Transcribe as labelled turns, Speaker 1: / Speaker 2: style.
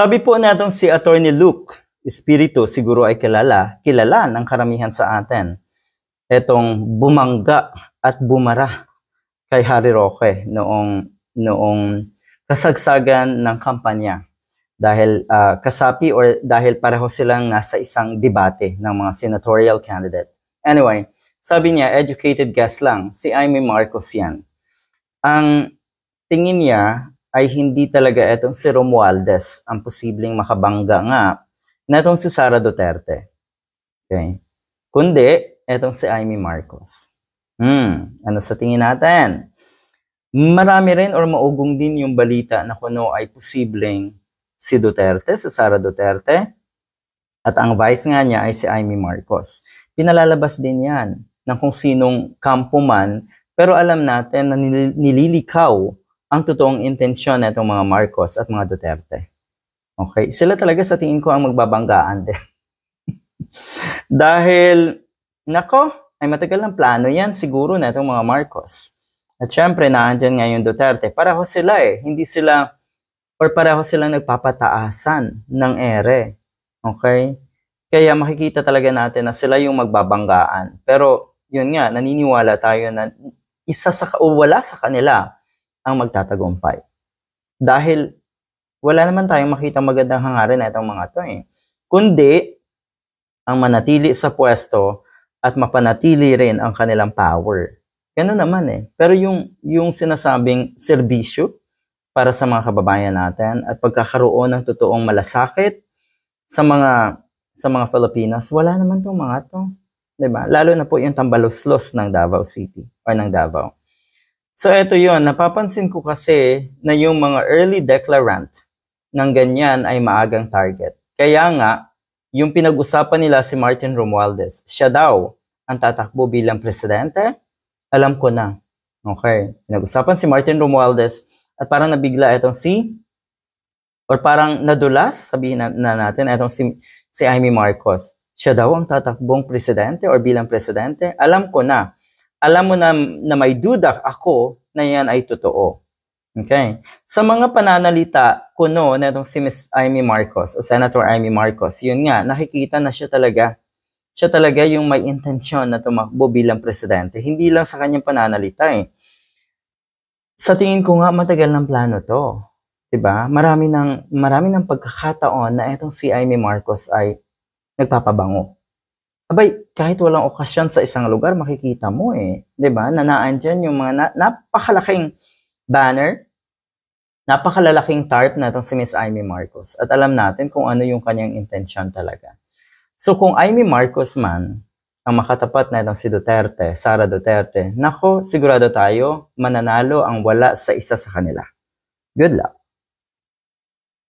Speaker 1: Sabi po natong si Attorney Luke Espiritu siguro ay kilala ng karamihan sa atin. Etong bumangga at bumara kay Harry Roque noong kasagsagan ng kampanya. Dahil kasapi or dahil pareho silang nasa isang debate ng mga senatorial candidate. Anyway, sabi niya, educated guess lang, si Amy Marcos yan. Ang tingin niya ay hindi talaga etong si Romualdez ang posibleng makabangga nga na etong si Sara Duterte. Okay? Kundi, etong si Amy Marcos. Ano sa tingin natin? Marami rin or maugong din yung balita na kuno ay posibleng si Duterte, si Sara Duterte, at ang vice nga niya ay si Amy Marcos. Pinalalabas din yan ng kung sinong kampo man, pero alam natin na nililikaw ang totoong intensyon na itong mga Marcos at mga Duterte. Okay? Sila talaga sa tingin ko ang magbabanggaan din. Dahil, ay matagal ng plano yan siguro na itong mga Marcos. At syempre, naandyan nga yung Duterte. Pareho sila hindi sila pareho silang nagpapataasan ng ere. Okay? Kaya makikita talaga natin na sila yung magbabanggaan. Pero, yun nga, naniniwala tayo na wala sa kanila ang magtatagumpay. Dahil, wala naman tayong makita magandang hangarin na itong mga to Kundi, ang manatili sa pwesto at mapanatili rin ang kanilang power. Ganun naman Pero yung sinasabing serbisyo, para sa mga kababayan natin at pagkakaroon ng totoong malasakit sa mga Filipinos, wala naman tong mga to. Diba? Lalo na po yung tambaluslos ng Davao City or ng Davao. So ito yun, napapansin ko kasi na yung mga early declarant ng ganyan ay maagang target. Kaya nga, yung pinag-usapan nila si Martin Romualdez, siya daw ang tatakbo bilang presidente, alam ko na. Okay, pinag-usapan si Martin Romualdez, at parang nabigla itong parang nadulas, sabihin na natin, itong si Amy Marcos. Siya daw ang tatakbong presidente or bilang presidente. Alam ko na. Alam mo na may duda ako na yan ay totoo. Okay? Sa mga pananalita kuno na itong si Miss Amy Marcos, o Senator Amy Marcos, yun nga, nakikita na siya talaga yung may intensyon na tumakbo bilang presidente. Hindi lang sa kanyang pananalita Sa tingin ko nga, matagal ng plano to. Diba? Marami ng pagkakataon na itong si Amy Marcos ay nagpapabango. Abay, kahit walang okasyon sa isang lugar, makikita mo Diba? Nanaan dyan yung mga napakalaking banner, napakalalaking tarp na itong si Miss Amy Marcos. At alam natin kung ano yung kanyang intensyon talaga. So kung Amy Marcos man, ang makatapat na itong si Duterte, Sara Duterte, sigurado tayo, mananalo ang wala sa isa sa kanila. Good luck!